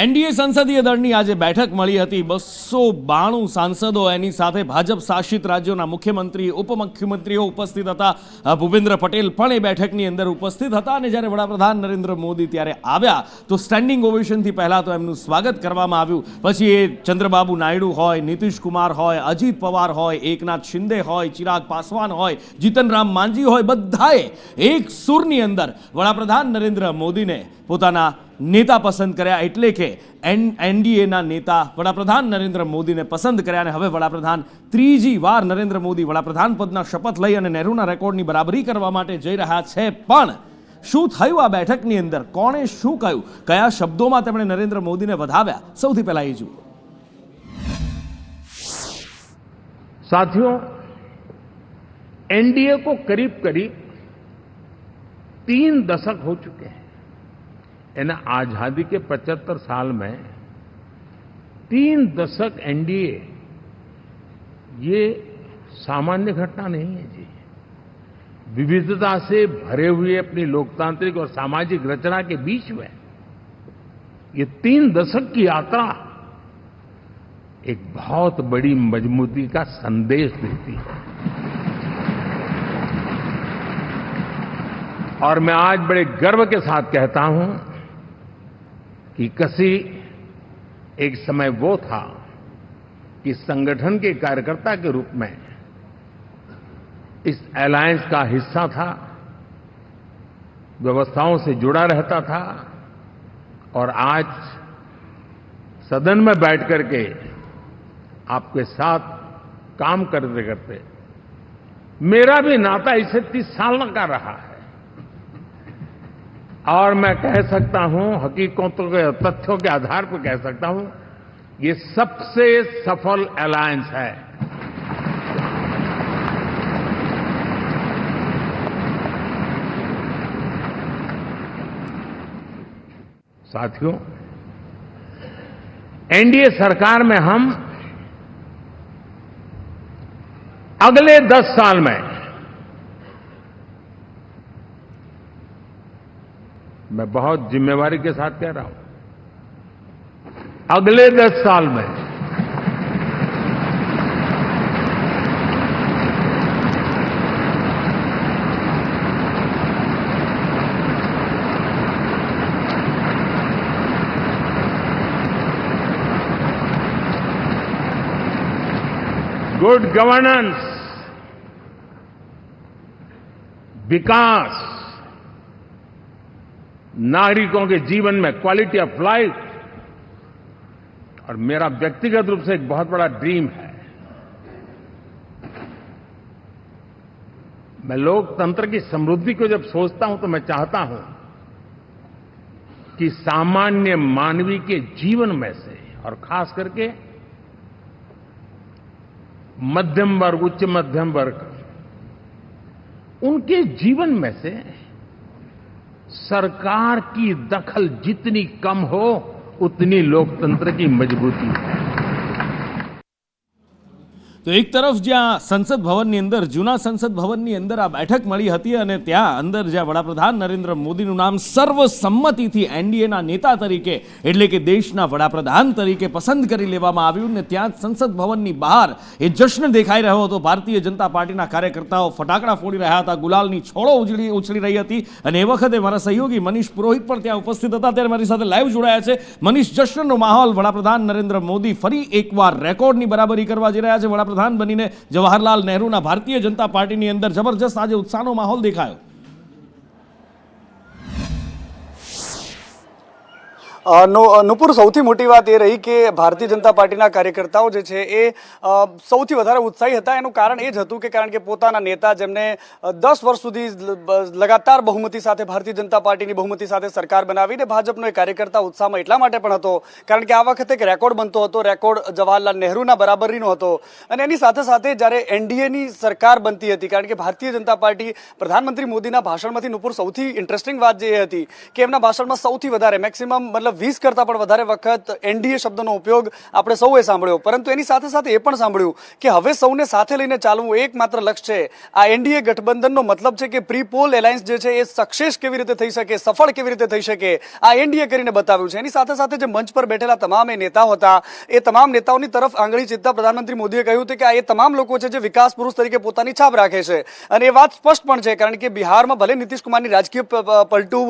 NDA સંસદીય દળની આજે બેઠક મળી હતી। 292 સાંસદો, એની સાથે ભાજપ શાસિત રાજ્યોના મુખ્યમંત્રી, ઉપમુખ્યમંત્રીઓ ઉપસ્થિત હતા। ભૂપેન્દ્ર પટેલ પણ એ બેઠકની અંદર ઉપસ્થિત હતા અને જ્યારે વડાપ્રધાન નરેન્દ્ર મોદી ત્યારે આવ્યા તો સ્ટેન્ડિંગ ઓવેશનથી પહેલા તો એમનું સ્વાગત કરવામાં આવ્યું। પછી એ ચંદ્રબાબુ નાયડુ હોય, નીતિશ કુમાર હોય, અજીત પવાર હોય, એકનાથ શિંદે હોય, ચિરાગ પાસવાન હોય, જીતન રામ માંઝી હોય, બધાએ એક સૂરની અંદર વડાપ્રધાન નરેન્દ્ર મોદીને પોતાના नेता पसंद कर्या। एटले के एनडीए ना नेता वडाप्रधान नरेंद्र मोदी ने पसंद कर्या ने हवे वडाप्रधान त्रीजी वार नरेंद्र मोदी वडाप्रधान पदना शपथ लई अने नेहरूना रेकॉर्डनी बराबरी करवा माटे जई रह्या छे। पण शुं थयुं आ बेठकनी अंदर, कोणे शुं कह्युं, कया शब्दोमां તેમણે नरेंद्र मोदी ने वधाव्या, सौथी पहेला ए जुओ। साथियों, एनडीए को करीब करीब 3 दशक हो चुके हैं। यानी आजादी के 75 साल में 3 दशक एनडीए, ये सामान्य घटना नहीं है जी। विविधता से भरे हुए अपनी लोकतांत्रिक और सामाजिक रचना के बीच में ये 3 दशक की यात्रा एक बहुत बड़ी मजबूती का संदेश देती है। और मैं आज बड़े गर्व के साथ कहता हूं कि किसी एक समय वो था कि संगठन के कार्यकर्ता के रूप में इस अलायंस का हिस्सा था, व्यवस्थाओं से जुड़ा रहता था, और आज सदन में बैठ करके आपके साथ काम करते करते मेरा भी नाता इससे 30 साल का रहा है। और मैं कह सकता हूं, हकीकतों के तथ्यों के आधार पर कह सकता हूं, ये सबसे सफल अलायंस है। साथियों, एनडीए सरकार में हम अगले 10 साल में, मैं बहुत जिम्मेवारी के साथ कह रहा हूं, अगले 10 साल में गुड गवर्नेंस, विकास, नागरिकों के जीवन में क्वालिटी ऑफ लाइफ, और मेरा व्यक्तिगत रूप से एक बहुत बड़ा ड्रीम है, मैं लोकतंत्र की समृद्धि को जब सोचता हूं तो मैं चाहता हूं कि सामान्य मानवीय के जीवन में से, और खास करके मध्यम वर्ग, उच्च मध्यम वर्ग, उनके जीवन में से सरकार की दखल जितनी कम हो उतनी लोकतंत्र की मजबूती है। तो एक तरफ ज्यां संसद भवननी अंदर, जूना संसद भवननी अंदर आ बैठक मळी हती अने त्यां अंदर ज्यां वडाप्रधान नरेंद्र मोदीनुं नाम सर्वसम्मतिथी एनडीएना नेता तरीके, एटले के देशना वडाप्रधान तरीके पसंद करी लेवामां आव्युं ने त्यां संसद भवननी बहार ए जश्न देखाई रह्यो हतो। भारतीय जनता पार्टीना कार्यकर्ताओ फटाकड़ा फोड़ी रह्या हता, गुलालनी छोड़ो उछળી रही हती अने ए वखते मारा सहयोगी मनीष पुरोहित पण त्यां उपस्थित हता। त्यारे मारी साथे लाइव जोડાયા છે मनीष। जश्नનો माहोल, वडाप्रधान नरेंद्र मोदी फरी एकवार रेकॉर्डनी बराबरी करवा जई रह्या छे। वडाप्रधान बनीने जवाहरलाल नेहरूना भारतीय जनता पार्टीनी अंदर जबरदस्त आज उत्साहनो माहौल देखायो। नुपुर, सौथी मोटी बात ये रही कि भारतीय जनता पार्टीना कार्यकर्ताओ जे छे ए सौथी वधारे उत्साही हता। एनुं कारण ए ज हतुं के कारण के पोताना नेता जेमने 10 वर्ष सुधी लगातार बहुमती साथे भारतीय जनता पार्टीनी बहुमती साथे सरकार बनावीने भाजपनो कार्यकर्ता उत्साहमां એટલા માટે પણ હતો કારણ કે આ વખતે એક રેકોર્ડ બનતો હતો, રેકોર્ડ જવાહરલાલ નેહરુના બરાબરીનો હતો। અને એની સાથે સાથે જ્યારે એનડીએની સરકાર બનતી હતી, કારણ કે ભારતીય જનતા પાર્ટી પ્રધાનમંત્રી મોદીના ભાષણમાંથી નુપુર સૌથી ઇન્ટરેસ્ટિંગ વાત જે હતી કે એમના ભાષણમાં સૌથી વધારે મેક્સિમમ મતલબ 20 કરતાં પણ વધારે વખત એનડીએ શબ્દનો ઉપયોગ આપણે સૌએ સાંભળ્યો, પરંતુ એની સાથે સાથે એ પણ સાંભળ્યું કે હવે સૌને સાથે લઈને ચાલવું એકમાત્ર લક્ષ્ય છે. આ એનડીએ ગઠબંધનનો મતલબ છે કે પ્રી પોલ એલાયન્સ જે છે એ સક્સેસ કેવી રીતે થઈ શકે, સફળ કેવી રીતે થઈ શકે, આ એનડીએ કરીને બતાવ્યું છે. એની સાથે સાથે જે મંચ પર બેઠેલા તમામ એ નેતાઓ હતા, એ તમામ નેતાઓની તરફ આંગળી ચીંધતા પ્રધાનમંત્રી મોદીએ કહ્યું હતું કે આ એ તમામ લોકો છે જે વિકાસ પુરુષ તરીકે પોતાની છાપ રાખે છે. અને એ વાત સ્પષ્ટ પણ છે, કારણ કે બિહારમાં ભલે નીતિશ કુમારની રાજકીય પલટુ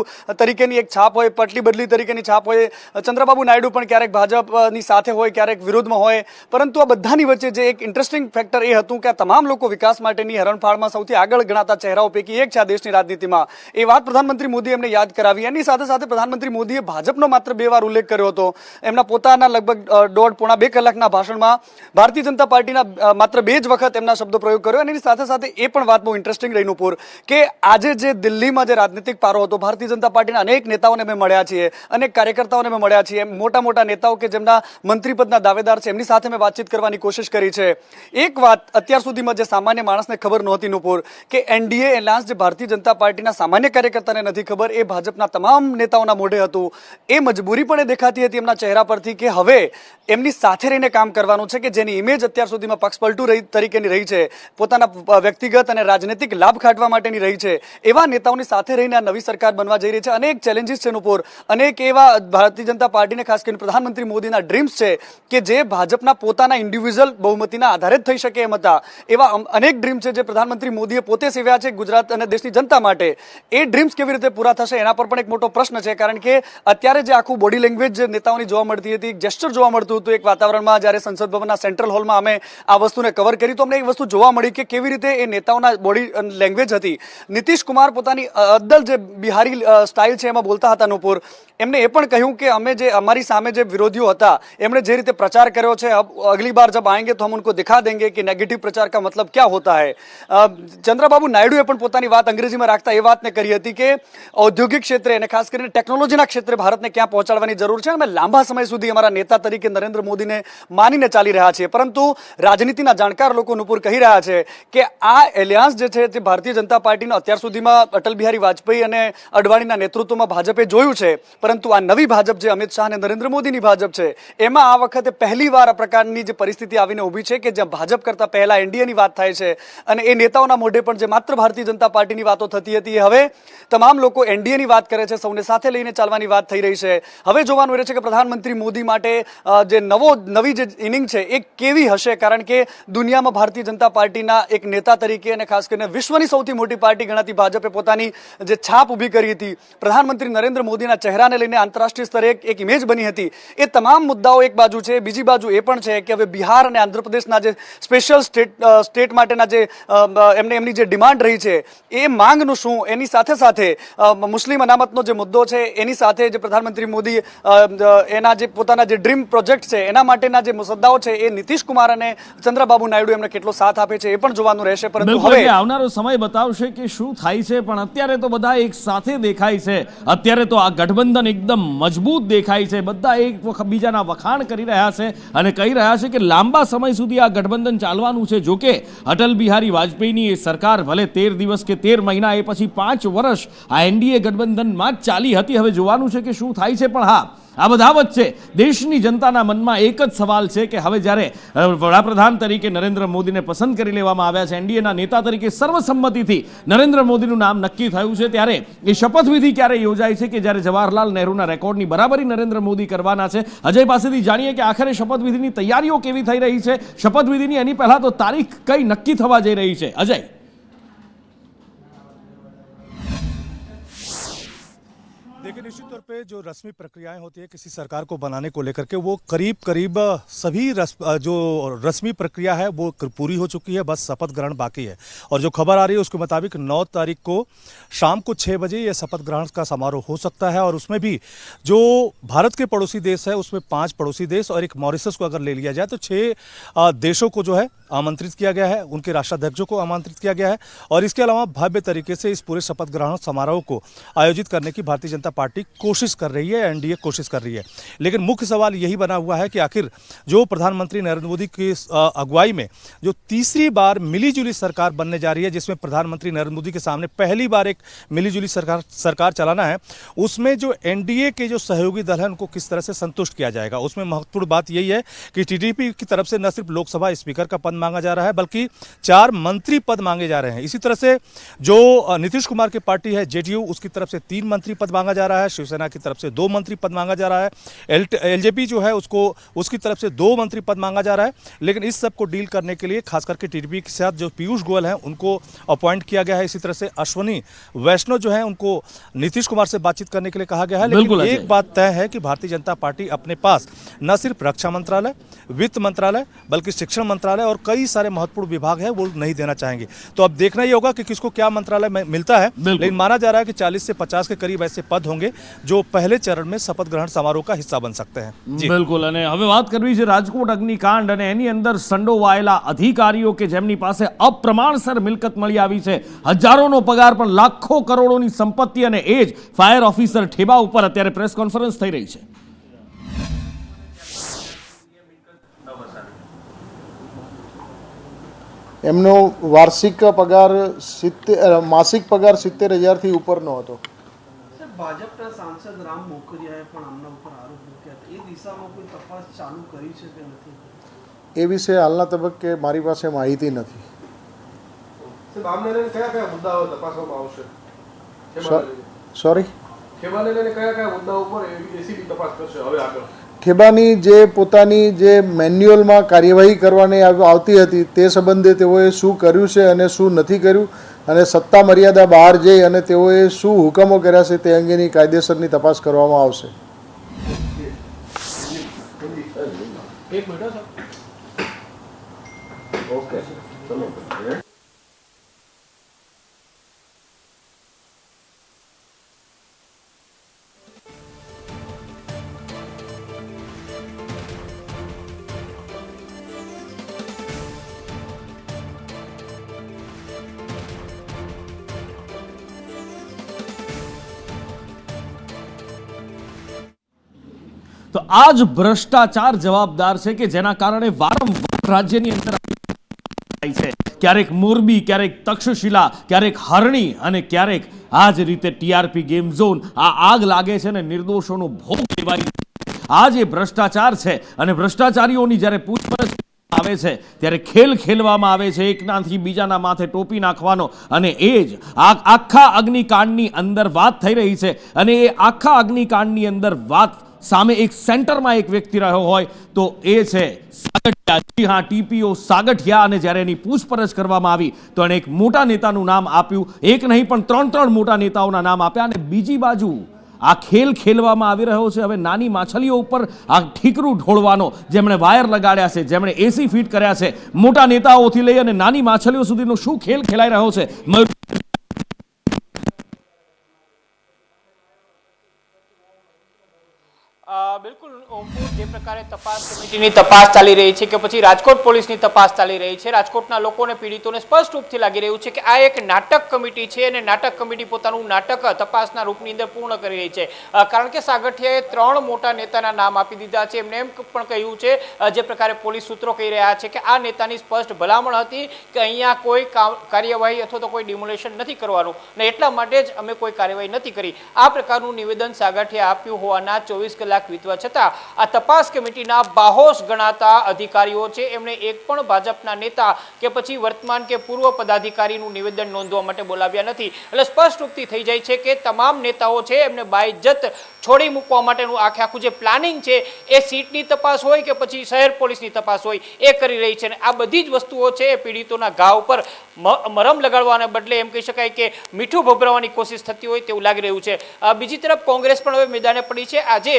તરીકેની એક છાપ હોય, પટલી બદલી તરીકેની છાપ હોય, ચંદ્રબાબુ નાયડુ પણ ક્યારેક ભાજપની સાથે હોય, ક્યારેક વિરોધમાં હોય, પરંતુ આ બધાની વચ્ચે જે એક ઇન્ટરેસ્ટિંગ ફેક્ટર એ હતું કે આ તમામ લોકો વિકાસ માટેની હરણફાળમાં સૌથી આગળ ગણાતા ચહેરાઓ પૈકી એક છે આ દેશની રાજનીતિમાં. એ વાત પ્રધાનમંત્રી મોદીએ એમને યાદ કરાવી. એની સાથે સાથે પ્રધાનમંત્રી મોદીએ ભાજપનો માત્ર 2 વાર ઉલ્લેખ કર્યો હતો. એમના પોતાના લગભગ પોણા 2 કલાકના ભાષણમાં ભારતીય જનતા પાર્ટીના માત્ર 2 જ વખત એમના શબ્દો પ્રયોગ કર્યો. અને એની સાથે સાથે એ પણ વાત બહુ ઇન્ટરેસ્ટિંગ રહી નુપુર, કે આજે જે દિલ્હીમાં જે રાજનીતિક પારો હતો, ભારતીય જનતા પાર્ટીના અનેક નેતાઓને અમે મળ્યા છીએ, અનેક કાર્યકર્તાઓને અમે મળ્યા છીએ, મોટા મોટા નેતાઓ કે જેમના મંત્રીપદના દાવેદાર છે, એમની સાથે મેં વાતચીત કરવાની કોશિશ કરી છે. એક વાત અત્યાર સુધીમાં જે સામાન્ય માણસને ખબર નહોતી નુપુર, કે એનડીએ એલાયન્સ જે ભારતીય જનતા પાર્ટીના સામાન્ય કાર્યકર્તાને નથી ખબર, એ ભાજપના તમામ નેતાઓના મોઢે હતું. એ મજબૂરી પણ એ દેખાતી હતી એમના ચહેરા પરથી કે હવે એમની સાથે રહીને કામ કરવાનું છે, કે જેની ઇમેજ અત્યાર સુધીમાં પક્ષપલટુ તરીકેની રહી છે, પોતાના વ્યક્તિગત અને રાજનૈતિક લાભ ખાટવા માટેની રહી છે, એવા નેતાઓની સાથે રહીને આ નવી સરકાર બનવા જઈ રહી છે. અનેક ચેલેન્જીસ છે નુપુર, અનેક એવા ભારતીય જનતા પાર્ટીને ખાસ કરીને પ્રધાનમંત્રી મોદીના ડ્રીમ્સ છે કે જે ભાજપના પોતાના ઇન્ડિવિજ્યુઅલ બહુમતીના આધારે જ થઈ શકે એમ હતા. એવા અનેક ડ્રીમ છે જે પ્રધાનમંત્રી મોદીએ પોતે સેવ્યા છે ગુજરાત અને દેશની જનતા માટે. એ ડ્રીમ્સ કેવી રીતે પૂરા થશે એના પર પણ એક મોટો પ્રશ્ન છે, કારણ કે અત્યારે જે આખું બોડી લેંગ્વેજ નેતાઓની જોવા મળતી હતી, જેસ્ચર જોવા મળતું હતું એક વાતાવરણમાં, જ્યારે સંસદ ભવનના સેન્ટ્રલ હોલમાં અમે આ વસ્તુને કવર કરી તો અમને એક વસ્તુ જોવા મળી કે કેવી રીતે એ નેતાઓના બોડી લેંગ્વેજ હતી. નીતિશ કુમાર પોતાની અદ્દલ જે બિહારી સ્ટાઇલ છે એમાં બોલતા હતા નુપુર. એમને એ પણ કહ્યું કે અમે જે અમારી સામે જે વિરોધીઓ હતા એમણે જે રીતે પ્રચાર કર્યો છે, અગલી બાર જબ આएंगे તો હમ ઉनको દિખા દેंगे કે નેગેટિવ પ્રચાર કા મતલબ क्या होता है. ચંદ્રબાબુ નાયડુએ પણ પોતાની વાત અંગ્રેજીમાં રાખતા એ વાતને કરી હતી કે ઔદ્યોગિક ક્ષેત્રે અને ખાસ કરીને ટેકનોલોજીના ક્ષેત્રે ભારતને ક્યાં પહોંચાડવાની જરૂર છે. અમે લાંબા સમય સુધી અમારા નેતા તરીકે નરેન્દ્ર મોદીને માનીને ચાલી રહ્યા છીએ, પરંતુ રાજનીતિના જાણકાર લોકો નુપુર કહી રહ્યા છે કે આ એલિયાન્સ જે છે તે ભારતીય જનતા પાર્ટીનો અત્યાર સુધીમાં અટલ બિહારી વાજપેયી અને અડવાણીના નેતૃત્વમાં ભાજપે જોયું છે, પરંતુ આ નવી ભાજપ જે અમિત શાહ અને નરેન્દ્ર મોદીની ભાજપ છે, એમાં આ વખતે પહેલીવાર આ પ્રકારની જે પરિસ્થિતિ આવીને ઊભી છે કે જ્યાં ભાજપ કરતા પહેલા એનડીએની વાત થાય છે અને એ નેતાઓના મોઢે પણ જે માત્ર ભારતીય જનતા પાર્ટીની વાતો થતી હતી, હવે તમામ લોકો એનડીએની વાત કરે છે, સૌને સાથે લઈને ચાલવાની વાત થઈ રહી છે. હવે જોવાનું રહે છે કે પ્રધાનમંત્રી મોદી માટે જે નવી જે ઇનિંગ છે એ કેવી હશે, કારણ કે દુનિયામાં ભારતીય જનતા પાર્ટીના એક નેતા તરીકે અને ખાસ કરીને વિશ્વની સૌથી મોટી પાર્ટી ગણાતી ભાજપે પોતાની જે છાપ ઊભી કરી હતી, પ્રધાનમંત્રી નરેન્દ્ર મોદીના ચહેરાને લઈને આંતરરાષ્ટ્રીય સ્તરે એક ઇમેજ બની હતી. એ તમામ મુદ્દાઓ એક બાજુ છે. બીજી બાજુ એ પણ છે કે હવે બિહાર અને આંધ્રપ્રદેશના જે સ્પેશિયલ સ્ટેટ માટેના જે એમની જે ડિમાન્ડ રહી છે એ માંગનું શું, એની સાથે સાથે મુસ્લિમ અનામતનો જે મુદ્દો છે એની સાથે જે પ્રધાનમંત્રી મોદી એના જે પોતાના જે ડ્રીમ પ્રોજેક્ટ છે એના માટેના જે મુદ્દાઓ છે એ નીતિશ કુમાર અને ચંદ્રબાબુ નાયડુ એમને કેટલો સાથ આપે છે એ પણ જોવાનું રહેશે. પરંતુ હવે આવનારો સમય બતાવશે કે શું થાય છે, પણ અત્યારે તો બધા એક સાથે દેખાય છે. અત્યારે તો આ ગઠબંધન એકદમ મજબૂત દેખાય છે. બધા એક બીજાના વખાણ કરી રહ્યા છે અને કહી રહ્યા છે કે લાંબા સમય સુધી આ ગઠબંધન ચાલવાનું છે. જોકે અટલ બિહારી વાજપેયીની એ સરકાર ભલે 13 દિવસ કે 13 મહિના, એ પછી 5 વર્ષ આ એનડીએ ગઠબંધનમાં જ ચાલી હતી. હવે જોવાનું છે કે શું થાય છે. પણ હા, આ બધા વચ્ચે દેશની જનતાના મનમાં એક જ સવાલ છે કે હવે જ્યારે વડાપ્રધાન તરીકે નરેન્દ્ર મોદીને પસંદ કરી લેવામાં આવ્યા છે, એનડીએના નેતા તરીકે સર્વસંમતિથી નરેન્દ્ર મોદીનું નામ નક્કી થયું છે, ત્યારે એ શપથવિધિ ક્યારે યોજાય છે કે જ્યારે જવાહરલાલ નહેરુના રેકોર્ડની બરાબરી નરેન્દ્ર મોદી કરવાના છે. અજય પાસેથી જાણીએ કે આખરે શપથવિધિની તૈયારીઓ કેવી થઈ રહી છે. શપથવિધિની એની પહેલા તો તારીખ કઈ નક્કી થવા જઈ રહી છે, અજય? देखिए, निश्चित तौर पे जो रस्मी प्रक्रियाएं होती है किसी सरकार को बनाने को लेकर के, वो करीब सभी जो रस्मी प्रक्रिया है वो पूरी हो चुकी है. बस शपथ ग्रहण बाकी है. और जो खबर आ रही है उसके मुताबिक 9 तारीख को शाम को 6 बजे ये शपथ ग्रहण का समारोह हो सकता है. और उसमें भी जो भारत के पड़ोसी देश है उसमें 5 पड़ोसी देश और एक मॉरिशस को अगर ले लिया जाए तो 6 देशों को जो है आमंत्रित किया गया है, उनके राष्ट्राध्यक्षों को आमंत्रित किया गया है. और इसके अलावा भव्य तरीके से इस पूरे शपथ ग्रहण समारोह को आयोजित करने की भारतीय जनता पार्टी पार्टी कोशिश कर रही है, एनडीए कोशिश कर रही है। लेकिन मुख्य सवाल यही बना हुआ है कि आखिर जो प्रधानमंत्री नरेंद्र मोदी की अगुवाई में जो तीसरी बार मिलीजुली सरकार बनने जा रही है, जिसमें प्रधानमंत्री नरेंद्र मोदी के सामने पहली बार एक मिलीजुली सरकार चलाना है, उसमें जो एनडीए के जो सहयोगी दल हैं उनको किस तरह से संतुष्ट किया जाएगा। उसमें महत्वपूर्ण बात यही है कि टीडीपी की तरफ से न सिर्फ लोकसभा स्पीकर का पद मांगा जा रहा है, बल्कि 4 मंत्री पद मांगे जा रहे हैं। इसी तरह से जो नीतीश कुमार की पार्टी है जेडीयू, उसकी तरफ से 3 मंत्री पद मांगा जा रहा है, शिवसेना की तरफ से 2 मंत्री पद मांगा जा रहा है, एलजेपी जो है उसकी तरफ से 2 मंत्री पद मांगा जा रहा है। लेकिन इस सब को डील करने के लिए खास करके टीडीपी के साथ जो पीयूष गोयल हैं उनको अपॉइंट किया गया है। इसी तरह से अश्वनी वैष्णव जो है उनको नीतीश कुमार से बातचीत करने के लिए कहा गया है। लेकिन एक बात तय है कि भारतीय जनता पार्टी अपने पास न सिर्फ रक्षा मंत्रालय, वित्त मंत्रालय, बल्कि शिक्षण मंत्रालय और कई सारे महत्वपूर्ण विभाग है वो नहीं देना चाहेंगे। तो अब देखना ही होगा कि किसको क्या मंत्रालय मिलता है। लेकिन माना जा रहा है कि 40 से 50 के करीब ऐसे पद होंगे जो पहले चरण में शपथ ग्रहण समारोह का हिस्सा बन सकते हैं। બિલકુલ. અને હવે વાત કરવી છે રાજકોટ અગ્નિકાંડ અને એની અંદર સંડોવાયેલા અધિકારીઓ કે જેમની પાસે અપ્રમાણસર મિલકત મળી આવી છે, હજારોનો પગાર પણ લાખો કરોડોની સંપત્તિ, અને એ જ ફાયર ઓફિસર ઠેબા ઉપર અત્યારે પ્રેસ કોન્ફરન્સ થઈ રહી છે. એમનો વાર્ષિક પગાર માસિક પગાર 70,000થી ઉપરનો હતો. ભાજપના સાંસદ રામ મોકરિયાએ પણ આમના ઉપર આરોપ મૂક્યા હતા. એ દિશામાં કોઈ તપાસ ચાલુ કરી છે કે નથી? એ વિશે હાલના તબક્કે મારી પાસે માહિતી નથી. આમને લઈને કયા કયા મુદ્દાઓ તપાસવામાં આવશે? સોરી, ખેબાને લઈને કયા કયા મુદ્દાઓ ઉપર એસીબી તપાસ કરશે હવે આગળ? ખેબાની જે પોતાની જે મેન્યુઅલમાં કાર્યવાહી કરવાની આવતી હતી તે સંબંધે તેઓએ શું કર્યું છે અને શું નથી કર્યું, અને સત્તા મર્યાદા બહાર જઈ અને તેઓએ શું હુકમો કર્યા છે તે અંગેની કાયદેસરની તપાસ કરવામાં આવશે. તો આ જ ભ્રષ્ટાચાર જવાબદાર છે કે જેના કારણે વારંવાર રાજ્યની અંદર થાય છે. ક્યારેક મોરબી, ક્યારેક તક્ષશિલા, ક્યારેક હરણી અને ક્યારેક આ જ રીતે ટીઆરપી ગેમ ઝોન. આ આગ લાગે છે ને નિર્દોષોનો ભોગ લેવાય. આ જે ભ્રષ્ટાચાર છે અને ભ્રષ્ટાચારીઓની જ્યારે પૂછપરછ આવે છે ત્યારે ખેલ ખેલવામાં આવે છે, એકનાથી બીજાના માથે ટોપી નાખવાનો. અને એ જ આખા અગ્નિકાંડની અંદર વાત થઈ રહી છે. અને એ આખા અગ્નિકાંડની અંદર વાત સામે એક સેન્ટરમાં એક વ્યક્તિ રહ્યો હોય તો એ છે સાગઠિયા. જી હા, ટીપીઓ સાગઠિયા. અને જ્યારે એની પૂછપરછ કરવામાં આવી તો એણે એક મોટા નેતાનું નામ આપ્યું. એક નહીં પણ 3 મોટા નેતાઓના નામ આપ્યા. અને બીજી બાજુ આ ખેલ ખેલવામાં આવી રહ્યો છે હવે નાની માછલીઓ ઉપર આ ઠીકરું ઢોળવાનો. જેમણે વાયર લગાડ્યા છે, જેમણે એસી ફિટ કર્યા છે, મોટા નેતાઓથી લઈ અને નાની માછલીઓ સુધીનો શું ખેલ ખેલાઈ રહ્યો છે. બિલકુલ જે પ્રકારે તપાસ કમિટીની તપાસ ચાલી રહી છે કે પછી રાજકોટ પોલીસની તપાસ ચાલી રહી છે, રાજકોટના લોકોને પીડિતોને સ્પષ્ટ રૂપથી લાગી રહ્યું છે કે આ એક નાટક કમિટી છે અને નાટક કમિટી પોતાનું નાટક તપાસના રૂપની અંદર પૂર્ણ કરી રહી છે. કારણ કે સાગઠિયાએ 3 મોટા નેતાના નામ આપી દીધા છે. એમને એમ પણ કહ્યું છે, જે પ્રકારે પોલીસ સૂત્રો કહી રહ્યા છે કે આ નેતાની સ્પષ્ટ ભલામણ હતી કે અહીંયા કોઈ કાર્યવાહી અથવા તો કોઈ ડિમોલેશન નથી કરવાનું અને એટલા માટે જ અમે કોઈ કાર્યવાહી નથી કરી. આ પ્રકારનું નિવેદન સાગઠિયા આપ્યું હોવાના 24 કલાક વીતવા છતાં આ તપાસ કમિટીના બાહોશ ગણાતા અધિકારીઓ છે એમણે એક પણ ભાજપના નેતા કે પછી વર્તમાન કે પૂર્વ પદાધિકારીનું નિવેદન નોંધવા માટે બોલાવ્યા નથી. એટલે સ્પષ્ટ રૂપથી થઈ જાય છે કે તમામ નેતાઓ છે એમને બાઇજ્જત છોડી મૂકવા માટેનું આખું જે પ્લાનિંગ છે એ સીટની તપાસ હોય કે પછી શહેર પોલીસની તપાસ હોય એ કરી રહી છે. અને આ બધી જ વસ્તુઓ છે એ પીડિતોના ઘા ઉપર મરમ લગાડવાને બદલે એમ કહી શકાય કે મીઠું ભભરાવાની કોશિશ થતી હોય તેવું લાગી રહ્યું છે. બીજી તરફ કોંગ્રેસ પણ હવે મેદાને પડી છે. આજે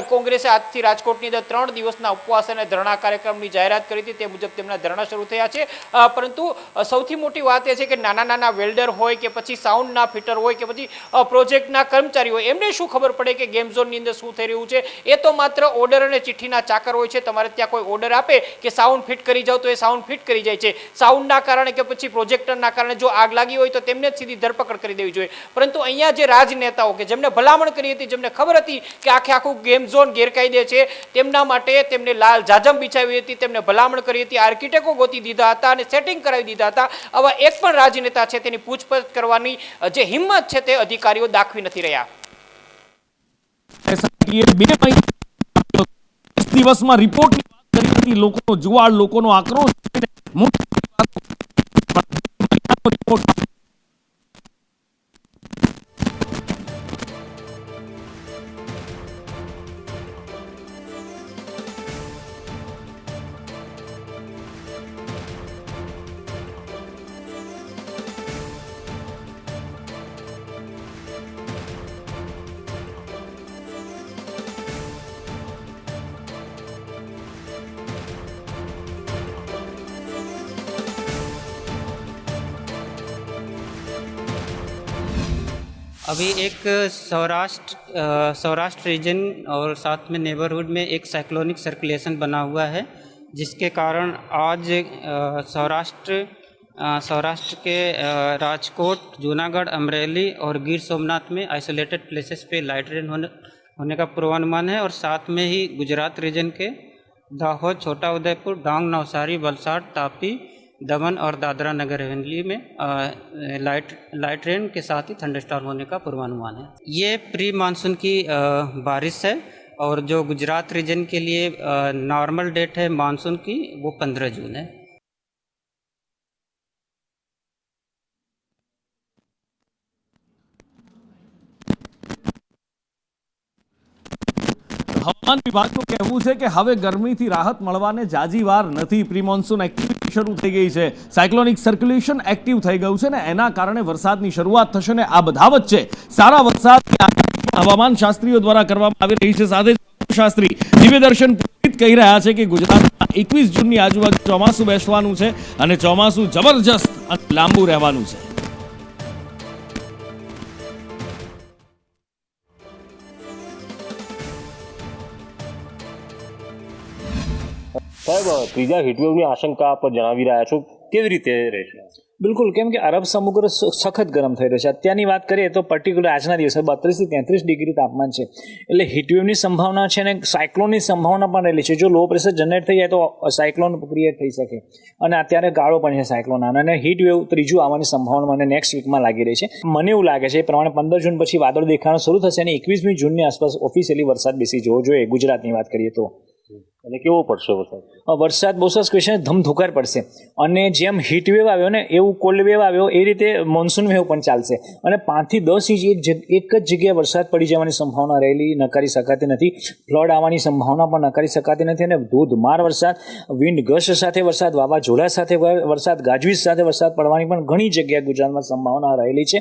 કોંગ્રેસે આજથી રાજકોટની અંદર 3 દિવસના ઉપવાસ અને ધરણા કાર્યક્રમની જાહેરાત કરી હતી. તે મુજબ તેમના ધરણા શરૂ થયા છે. પરંતુ સૌથી મોટી વાત એ છે કે નાના વેલ્ડર હોય કે પછી સાઉન્ડના ફિટર હોય કે પછી પ્રોજેક્ટના કર્મચારી હોય, એમને શું ખબર પડે કે ગેમ ઝોનની અંદર શું થઈ રહ્યું છે એ તો માત્ર ઓર્ડર અને ચિઠ્ઠીના ચાકર હોય છે. તમારે ત્યાં કોઈ ઓર્ડર આપે કે સાઉન્ડ ફિટ કરી જાઓ તો એ સાઉન્ડ ફિટ કરી જાય છે. સાઉન્ડના કારણે કે પછી પ્રોજેક્ટરના કારણે જો આગ લાગી હોય તો તેમને જ સીધી ધરપકડ કરી દેવી જોઈએ. પરંતુ અહીંયા જે રાજનેતાઓ કે જેમને ભલામણ કરી હતી, જેમને ખબર હતી કે આખું ગેમ ઝોન ગેરકાયદે છે, તેમના માટે તેમને લાલ જાજમ બિછાવી હતી, તેમને ભલામણ કરી હતી, આર્કિટેક્ટો ગોતી દીધા હતા અને સેટિંગ કરાવી દીધા હતા. આવા એક પણ રાજનેતા છે તેની પૂછપરછ કરવાની જે હિંમત છે તે અધિકારીઓ દાખવી નથી રહ્યા. દિવસમાં રિપોર્ટની વાત કરી હતી, લોકોનો જુવાળ, લોકોનો આક્રોશ अभी एक सौराष्ट्र रीजन और साथ में नेबरहुड में एक साइक्लोनिक सर्कुलेशन बना हुआ है, जिसके कारण आज सौराष्ट्र के राजकोट, जूनागढ़, अमरेली और गिर सोमनाथ में आइसोलेटेड प्लेसेस पे लाइट रेन होने का पूर्वानुमान है. और साथ में ही गुजरात रीजन के दाहोद, छोटा उदयपुर, डांग, नवसारी, वलसाड, तापी, दमन और दादरा नगर हवेली में लाइट रेन के साथ ही थंडरस्टॉर्म होने का पूर्वानुमान है. ये प्री मानसून की बारिश है और जो गुजरात रीजन के लिए नॉर्मल डेट है मानसून की वो 15 जून है. હવામાન વિભાગનું કહેવું છે કે હવે ગરમીથી રાહત મળવાને જાજી વાર નથી. પ્રી મોન્સૂન એક્ટિવિટી શરૂ થઈ ગઈ છે, સાયક્લોનિક સર્ક્યુલેશન એક્ટિવ થઈ ગયું છે ને એના કારણે વરસાદની શરૂઆત થશે. ને આ બધા વચ્ચે સારા વરસાદની આગાહી હવામાન શાસ્ત્રીઓ દ્વારા કરવામાં આવી રહી છે. સાથે શાસ્ત્રી દિવ્યદર્શન પુરોહિત કહી રહ્યા છે કે ગુજરાતમાં 21 જૂનની આજુબાજુ ચોમાસું બેસવાનું છે અને ચોમાસું જબરજસ્ત અને લાંબુ રહેવાનું છે. સાહેબ, ત્રીજા હીટવેવની આશંકા આપ જણાવી રહ્યા છો, કેવી રીતે રહેશે? બિલકુલ, કેમ કે અરબ સમુદ્ર સખત ગરમ થઈ રહ્યો છે. અત્યારની વાત કરીએ તો પર્ટિક્યુલર આજના દિવસે 32 થી 33 ડિગ્રી તાપમાન છે, એટલે હીટવેવની સંભાવના છે અને સાયક્લોનની સંભાવના પણ રહેલી છે. જો લો પ્રેશર જનરેટ થઈ જાય તો સાયક્લોન ક્રિએટ થઈ શકે અને અત્યારે ગાળો પણ છે સાયક્લોન અને હીટવેવ ત્રીજું આવવાની સંભાવના મને નેક્સ્ટ વીકમાં લાગી રહી છે. મને એવું લાગે છે એ પ્રમાણે 15 જૂન પછી વાદળ દેખાવાનું શરૂ થશે અને 21મી જૂનની આસપાસ ઓફિશિયલી વરસાદ બેસી જવો જોઈએ ગુજરાતની વાત કરીએ તો. અને કેવો પડશે વરસાદ? વરસાદ બહુ સરસ ક્વેશ્ચન, ધમધોકાર પડશે અને જેમ હીટ વેવ આવ્યો ને એવું કોલ્ડ વેવ આવ્યો એ રીતે મોન્સૂન વેવ પણ ચાલશે અને 5 થી 10 ઇંચ એક જ જગ્યાએ વરસાદ પડી જવાની સંભાવના રહેલી નકારી શકાતી નથી. ફ્લડ આવવાની સંભાવના પણ નકારી શકાતી નથી અને ધોધમાર વરસાદ, વિન્ડ ગસ્ટ સાથે વરસાદ, વાવાઝોડા સાથે વરસાદ, ગાજવીજ સાથે વરસાદ પડવાની પણ ઘણી જગ્યાએ ગુજરાતમાં સંભાવના રહેલી છે.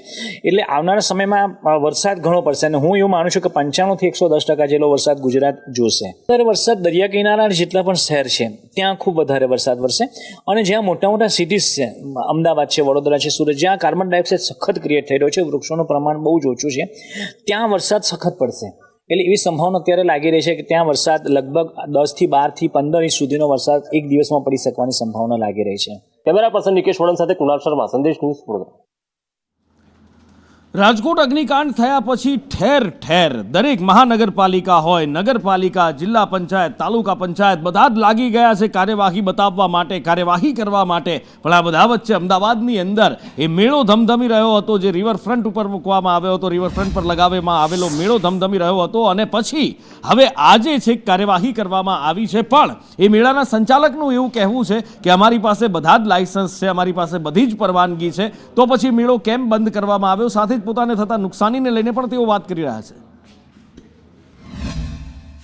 એટલે આવનારા સમયમાં વરસાદ ઘણો પડશે અને હું એવું માનું છું કે 95 થી 110% જેટલો વરસાદ ગુજરાત જોશે. અત્યારે વરસાદ દરિયા કિનારા જેટલા પણ શહેર છે ત્યાં ખૂબ વધારે વરસાદ વરસે અને જ્યાં મોટા મોટા સિટીઝ છે, અમદાવાદ છે, વડોદરા છે, સુરત, જ્યાં કાર્બન ડાયોક્સાઇડ સખત ક્રિએટ થઈ રહ્યો છે, વૃક્ષોનું પ્રમાણ બહુ જ ઓછું છે, ત્યાં વરસાદ સખત પડશે. એટલે એવી સંભાવના અત્યારે લાગી રહી છે કે ત્યાં વરસાદ લગભગ 10 થી 12 થી 15 ઇંચ સુધીનો વરસાદ એક દિવસમાં પડી શકવાની સંભાવના લાગી રહી છે. કેમેરા પર્સન નિકેશ વડન સાથે કુણાલ શર્મા, સંદેશ ન્યૂઝ, વડોદરા. રાજકોટ અગ્નિકાંડ થયા પછી ઠેર ઠેર દરેક મહાનગરપાલિકા હોય, નગરપાલિકા, જિલ્લા પંચાયત, તાલુકા પંચાયત બધા જ લાગી ગયા છે કાર્યવાહી બતાવવા માટે, કાર્યવાહી કરવા માટે. પણ આ બધા વચ્ચે અમદાવાદની અંદર એ મેળો ધમધમી રહ્યો હતો જે રિવરફ્રન્ટ ઉપર મૂકવામાં આવ્યો હતો, રિવરફ્રન્ટ પર લગાવવામાં આવેલો મેળો ધમધમી રહ્યો હતો અને પછી હવે આજે છે કાર્યવાહી કરવામાં આવી છે. પણ એ મેળાના સંચાલકનું એવું કહેવું છે કે અમારી પાસે બધા જ લાયસન્સ છે, અમારી પાસે બધી જ પરવાનગી છે, તો પછી મેળો કેમ બંધ કરવામાં આવ્યો? સાથે પોતાને થતા નુકસાનીને લઈને પણ તેઓ વાત કરી રહ્યા છે.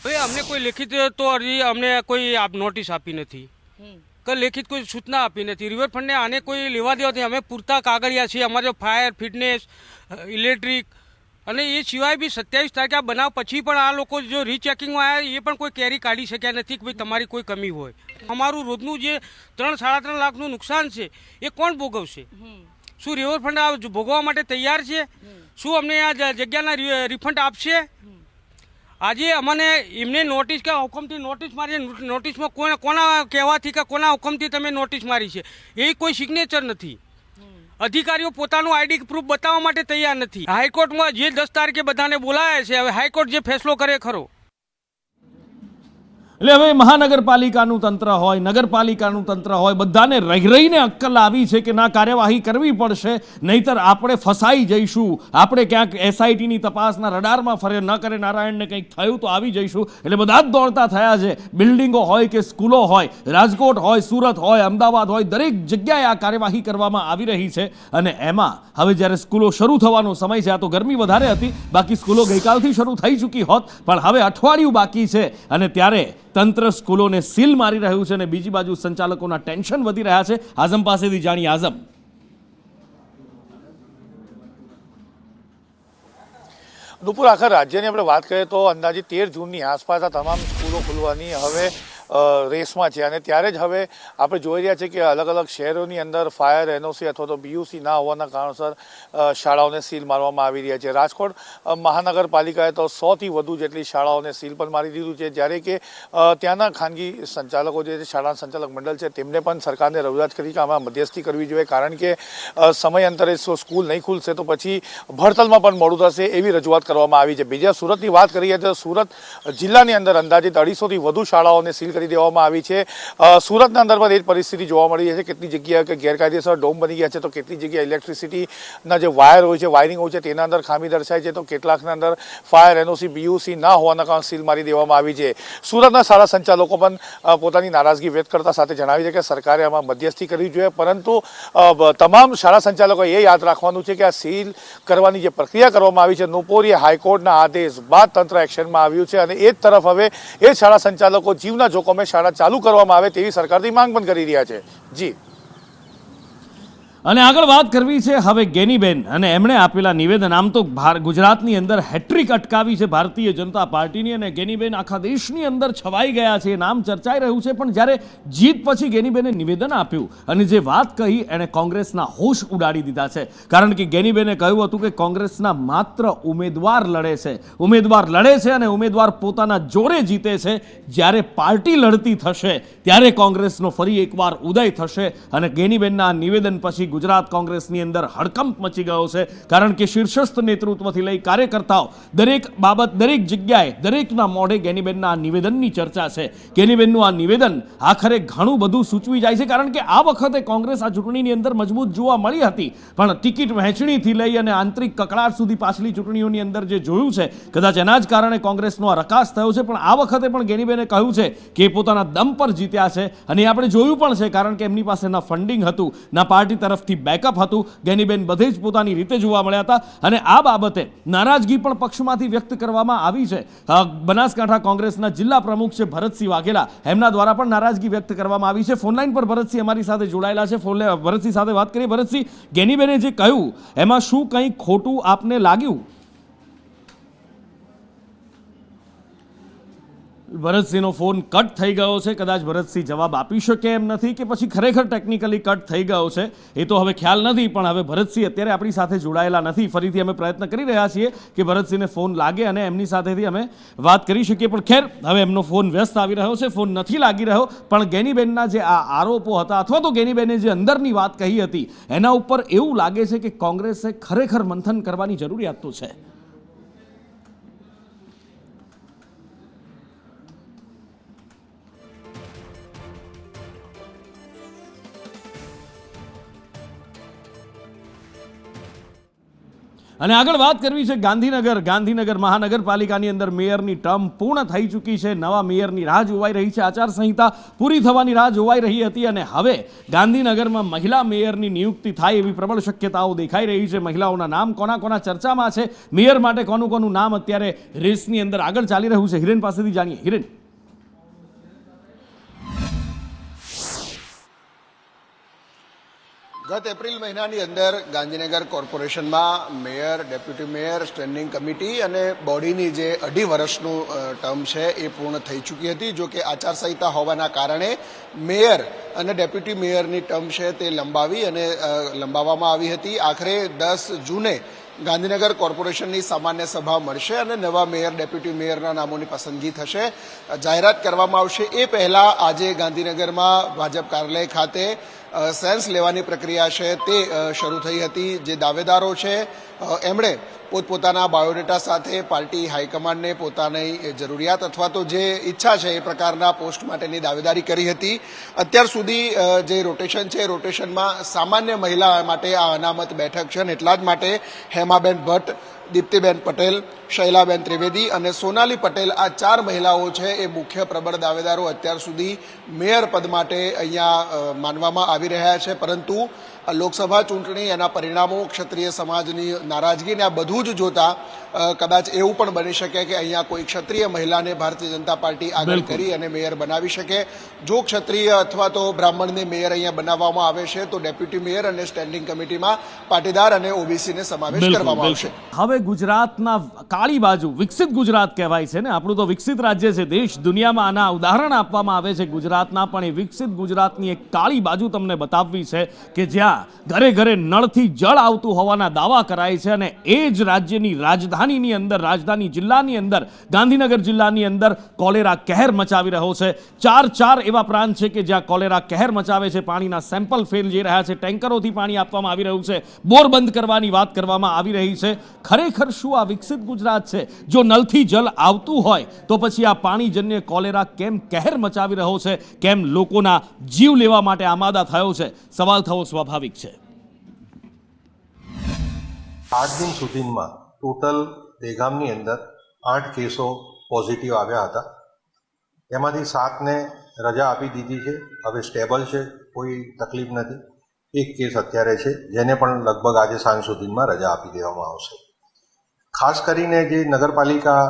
ભાઈ અમને કોઈ લેખિત તો અરજી અમને કોઈ નોટિસ આપી નથી, કે લેખિત કોઈ સૂચના આપી નથી. રિવરફ્રન્ટને આને કોઈ લેવા દેવા નથી. અમે પૂરતા કાગળિયા છીએ, અમારે ફાયર, ફિટનેસ, ઇલેક્ટ્રિક અને એ સિવાય બી 27 તારીખે આ બનાવ પછી પણ આ લોકો જો રીચેકિંગમાં આવ્યા એ પણ કોઈ કેરી કાઢી શક્યા નથી કે ભાઈ તમારી કોઈ કમી હોય. અમારું રોજનું જે 3-3.5 લાખનું નુકસાન છે એ કોણ ભોગવશે? શું રિવરફ્રન્ટ ભોગવવા માટે તૈયાર છે? શું અમને આ જગ્યાના રિફંડ આપશે? આજે અમને એમને નોટિસ કે હુકમથી નોટિસ મારી, નોટિસમાં કોના કહેવાથી કે કોના હુકમથી તમે નોટિસ મારી છે એ કોઈ સિગ્નેચર નથી. અધિકારીઓ પોતાનું આઈડી પ્રૂફ બતાવવા માટે તૈયાર નથી. હાઈકોર્ટમાં જે 10 તારીખે બધાને બોલાયા છે, હવે હાઈકોર્ટ જે ફેસલો કરે ખરો. એટલે હવે મહાનગરપાલિકાનું તંત્ર હોય, નગરપાલિકાનું તંત્ર હોય, બધાને રહીને અક્કલ આવી છે કે ના કાર્યવાહી કરવી પડશે, નહીતર આપણે ફસાઈ જઈશું, આપણે ક્યાંક એસઆઈટીની તપાસના રડારમાં ફરે ન કરે નારાયણને કંઈક થયું તો આવી જઈશું. એટલે બધા જ દોડતા થયા છે. બિલ્ડિંગો હોય કે સ્કૂલો હોય, રાજકોટ હોય, સુરત હોય, અમદાવાદ હોય, દરેક જગ્યાએ આ કાર્યવાહી કરવામાં આવી રહી છે. અને એમાં હવે જ્યારે સ્કૂલો શરૂ થવાનો સમય છે, આ તો ગરમી વધારે હતી, બાકી સ્કૂલો ગઈકાલથી શરૂ થઈ ચૂકી હોત, પણ હવે અઠવાડિયું બાકી છે અને ત્યારે તંત્ર સ્કૂલોને સીલ મારી રહ્યું છે અને બીજી બાજુ સંચાલકોના ટેન્શન વધી રહ્યા છે. આઝમ પાસેથી જાણીએ. આઝમ, નુપુર, આખા રાજ્યની આપણે વાત કરીએ તો અંદાજે 13 જૂનની આસપાસ આ તમામ સ્કૂલો ખુલવાની હવે રેસમાં છે. અને ત્યારે જ હવે આપણે જોઈ રહ્યા છીએ કે અલગ અલગ શહેરોની અંદર ફાયર એનઓસી અથવા તો બીયુસી ના હોવાના કારણસર શાળાઓને સીલ મારવામાં આવી રહ્યા છે. રાજકોટ મહાનગરપાલિકાએ તો 100થી વધુ જેટલી શાળાઓને સીલ પણ મારી દીધું છે, જ્યારે કે ત્યાંના ખાનગી સંચાલકો જે છે, શાળા સંચાલક મંડળ છે, તેમને પણ સરકારને રજૂઆત કરી કે આમાં મધ્યસ્થી કરવી જોઈએ, કારણ કે સમયાંતરે સ્કૂલ નહીં ખુલશે તો પછી ભણતરમાં પણ મોડું થશે, એવી રજૂઆત કરવામાં આવી છે. બીજા સુરતની વાત કરીએ તો સુરત જિલ્લાની અંદર અંદાજિત 250થી વધુ શાળાઓને સીલ કરી દેવામાં આવી છે. સુરતના અંદર પણ એ જ પરિસ્થિતિ જોવા મળી છે. કેટલી જગ્યાએ કે ગેરકાયદેસર ડોમ બની ગયા છે, તો કેટલી જગ્યાએ ઇલેક્ટ્રિસિટીના જે વાયર હોય છે, વાયરિંગ હોય છે, તેના અંદર ખામી દર્શાય છે, તો કેટલાકના અંદર ફાયર એનઓસી બીયુસી ના હોવાના કારણે સીલ મારી દેવામાં આવી છે. સુરતના શાળા સંચાલકો પણ પોતાની નારાજગી વ્યક્ત કરતા સાથે જણાવી છે કે સરકારે આમાં મધ્યસ્થી કરવી જોઈએ, પરંતુ તમામ શાળા સંચાલકોએ એ યાદ રાખવાનું છે કે આ સીલ કરવાની જે પ્રક્રિયા કરવામાં આવી છે, નુપોરી હાઈકોર્ટના આદેશ બાદ તંત્ર એક્શનમાં આવ્યું છે. અને એ જ તરફ હવે એ જ શાળા સંચાલકો જીવના જોખમે શાળા ચાલુ કરવામાં આવે તેવી સરકારની માંગ પણ કરી રહ્યા છે. જી, અને આગળ વાત કરવી છે હવે ગેનીબેન અને એમણે આપેલા નિવેદન. આમ તો ગુજરાતની અંદર હેટ્રિક અટકાવી છે ભારતીય જનતા પાર્ટીની અને ગેનીબેન આખા દેશની અંદર છવાઈ ગયા છે, નામ ચર્ચાઈ રહ્યું છે. પણ જ્યારે જીત પછી ગેનીબેને નિવેદન આપ્યું અને જે વાત કહી એણે કોંગ્રેસના હોશ ઉડાડી દીધા છે. કારણ કે ગેનીબેને કહ્યું હતું કે કોંગ્રેસના માત્ર ઉમેદવાર લડે છે, ઉમેદવાર લડે છે અને ઉમેદવાર પોતાના જોરે જીતે છે. જ્યારે પાર્ટી લડતી થશે ત્યારે કોંગ્રેસનો ફરી એકવાર ઉદય થશે. અને ગેનીબેનના નિવેદન પછી ગુજરાત કોંગ્રેસની અંદર હડકંપ મચી ગયો છે, કારણ કે શીર્ષસ્થ નેતૃત્વથી લઈ કાર્યકર્તાઓ દરેક બાબત, દરેક જગ્યાએ, દરેકના મોઢે ગેનીબેનના આ નિવેદનની ચર્ચા છે. ગેનીબેનનું આ નિવેદન આખરે ઘણું બધું સૂચવી જાય છે, કારણ કે આ વખતે કોંગ્રેસ આ ચૂંટણીની અંદર મજબૂત જોવા મળી હતી, પણ ટિકિટ વહેંચણીથી લઈ અને આંતરિક કકળાટ સુધી પાછલી ચૂંટણીઓની અંદર જે જોયું છે, કદાચ એના જ કારણે કોંગ્રેસનો આ રકાસ થયો છે. પણ આ વખતે પણ ગેનીબેને કહ્યું છે કે પોતાના દમ પર જીત્યા છે અને આપણે જોયું પણ છે, કારણ કે એમની પાસે ના ફંડિંગ હતું, ના પાર્ટી તરફ બેકઅપ હતું. ગેનીબેન બધે જ પોતાની રીતે જોવા મળ્યા હતા અને આ બાબતે નારાજગી પણ પક્ષમાંથી વ્યક્ત કરવામાં આવી છે. બનાસકાંઠા કોંગ્રેસના જિલ્લા પ્રમુખ છે ભરતસિંહ વાઘેલા, એમના દ્વારા પણ નારાજગી વ્યક્ત કરવામાં આવી છે. ફોનલાઈન પર ભરતસિંહ અમારી સાથે જોડાયેલા છે. ભરતસિંહ સાથે વાત કરીએ. ભરતસિંહ, ગેનીબેને જે કહ્યું એમાં શું કંઈ ખોટું આપને લાગ્યું? ભરતસિંહનો ફોન કટ થઈ ગયો છે. કદાચ ભરતસિંહ જવાબ આપી શકે એમ નથી કે પછી ખરેખર ટેકનિકલી કટ થઈ ગયો છે, એ તો હવે ખ્યાલ નથી. પણ હવે ભરતસિંહ અત્યારે આપણી સાથે જોડાયેલા નથી. ફરીથી અમે પ્રયત્ન કરી રહ્યા છીએ કે ભરતસિંહને ફોન લાગે અને એમની સાથેથી અમે વાત કરી શકીએ. પણ ખેર, હવે એમનો ફોન વ્યસ્ત આવી રહ્યો છે, ફોન નથી લાગી રહ્યો. પણ ગેનીબેનના જે આ આરોપો હતા અથવા તો ગેનીબેને જે અંદરની વાત કહી હતી એના ઉપર એવું લાગે છે કે કોંગ્રેસે ખરેખર મંથન કરવાની જરૂરિયાત તો છે. અને આગળ વાત કરવી છે ગાંધીનગર મહાનગરપાલિકાની અંદર મેયરની ટર્મ પૂર્ણ થઈ ચૂકી છે. નવા મેયરની રાહ જોવાઈ રહી છે. આચારસંહિતા પૂરી થવાની રાહ જોવાઈ રહી હતી અને હવે ગાંધીનગરમાં મહિલા મેયરની નિયુક્તિ થાય એવી પ્રબળ શક્યતાઓ દેખાઈ રહી છે. મહિલાઓના નામ કોના કોના ચર્ચામાં છે, મેયર માટે કોનું નામ અત્યારે રેસની અંદર આગળ ચાલી રહ્યું છે, હિરેન પાસેથી જાણીએ. હિરેન, ગત એપ્રિલ મહિનાની અંદર ગાંધીનગર કોર્પોરેશનમાં mayor, deputy mayor, standing committee અને બોડીની જે 2.5 વર્ષનું ટર્મ છે એ પૂર્ણ થઈ ચૂકી હતી. જો કે આચારસંહિતા હોવાના કારણે મેયર અને ડેપ્યુટી મેયરની ટર્મ છે તે લંબાવવામાં આવી હતી. આખરે 10 જૂને ગાંધીનગર કોર્પોરેશનની સામાન્ય સભા મળશે અને નવા મેયર ડેપ્યુટી મેયરના નામોની પસંદગી થશે, જાહેરાત કરવામાં આવશે. એ પહેલા આજે ગાંધીનગરમાં ભાજપ કાર્યાલય ખાતે સેન્સ લેવાની પ્રક્રિયા છે તે શરૂ થઈ હતી. જે દાવેદારો છે એમણે પોતપોતાના બાયોડેટા સાથે પાર્ટી હાઈકમાન્ડને પોતાની જરૂરિયાત અથવા તો જે ઈચ્છા છે એ પ્રકારના પોસ્ટ માટેની દાવેદારી કરી હતી. અત્યાર સુધી જે રોટેશન છે એ રોટેશનમાં સામાન્ય મહિલા માટે આ અનામત બેઠક છે અને એટલા જ માટે હેમાબેન ભટ્ટ, દીપ્તિબેન પટેલ, શૈલાબેન ત્રિવેદી અને સોનાલી પટેલ આ 4 મહિલાઓ છે એ મુખ્ય પ્રબળ દાવેદારો અત્યાર સુધી મેયર પદ માટે અહીંયા માનવામાં આવી રહ્યા છે. પરંતુ લોકસભા ચૂંટણી, એના પરિણામો, ક્ષત્રિય સમાજની નારાજગીને આ બધું જ જોતા કદાચ એવું પણ બની શકે કે અહીંયા કોઈ ક્ષત્રિય મહિલાને ભારતીય જનતા પાર્ટી આગળ કરી અને મેયર બનાવી શકે. જો ક્ષત્રિય અથવા તો બ્રાહ્મણને મેયર અહીંયા બનાવવામાં આવે છે તો ડેપ્યુટી મેયર અને સ્ટેન્ડિંગ કમિટીમાં પાટીદાર અને ઓબીસીને સમાવેશ કરવામાં આવશે. હવે ગુજરાતના કાળી બાજુ, વિકસિત ગુજરાત કહેવાય છે ને, આપણું તો વિકસિત રાજ્ય છે, દેશ દુનિયામાં આના ઉદાહરણ આપવામાં આવે છે ગુજરાતના, પણ એ વિકસિત ગુજરાતની એક કાળી બાજુ તમને બતાવવી છે કે જ્યાં ઘરે ઘરે નળથી જળ આવતું હોવાના દાવા કરાય છે અને એ જ રાજ્યની રાજધાનીની અંદર, રાજધાની જિલ્લાની અંદર, ગાંધીનગર જિલ્લાની અંદર કોલેરા કહેર મચાવી રહ્યો છે. 4 એવા પ્રાંત છે કે જ્યાં કોલેરા કહેર મચાવે છે. પાણીના સેમ્પલ ફેલ જઈ રહ્યા છે, ટેન્કરોથી પાણી આપવામાં આવી રહ્યું છે, બોર બંધ કરવાની વાત કરવામાં આવી રહી છે. ખરેખર શું આ વિકસિત ગુજરાત છે? જો નલથી જલ આવતું હોય તો પછી આ પાણીજન્ય કોલેરા કેમ કહેર મચાવી રહ્યો છે? કેમ લોકોના જીવ લેવા માટે આમાદા થયો છે? સવાલ થવો સ્વાભાવિક છે. 8 દિન સુધીમાં ટોટલ દહેગામની અંદર 8 કેસો પોઝિટિવ આવ્યા હતા. એમાંથી 7ને રજા આપી દીધી છે, હવે સ્ટેબલ છે, કોઈ તકલીફ નથી. એક કેસ અત્યારે છે જેને પણ લગભગ આજે સાંજ સુધીમાં રજા આપી દેવામાં આવશે. ખાસ કરીને જે નગરપાલિકા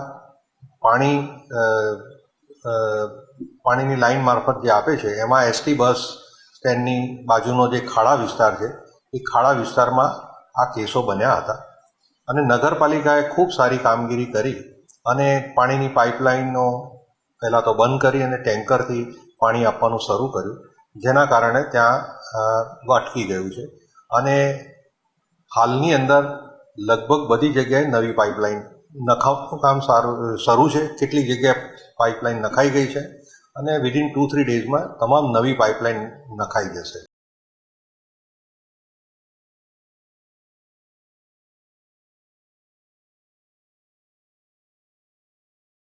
પાણીની લાઈન મારફત જે આપે છે એમાં એસટી બસ સ્ટેન્ડની બાજુનો જે ખાડા વિસ્તાર છે એ ખાડા વિસ્તારમાં આ કેસો બન્યા હતા અને નગરપાલિકાએ ખૂબ સારી કામગીરી કરી અને પાણીની પાઇપલાઇનનો પહેલાં તો બંધ કરી અને ટેન્કરથી પાણી આપવાનું શરૂ કર્યું, જેના કારણે ત્યાં અટકી ગયું છે. અને હાલની અંદર લગભગ બધી જગ્યાએ નવી પાઇપલાઇન નખાવવાનું કામ શરૂ છે. કેટલી જગ્યાએ પાઇપલાઇન નખાઈ ગઈ છે અને વિધિન 2-3 ડેઝમાં તમામ નવી પાઇપલાઇન નખાઈ જશે.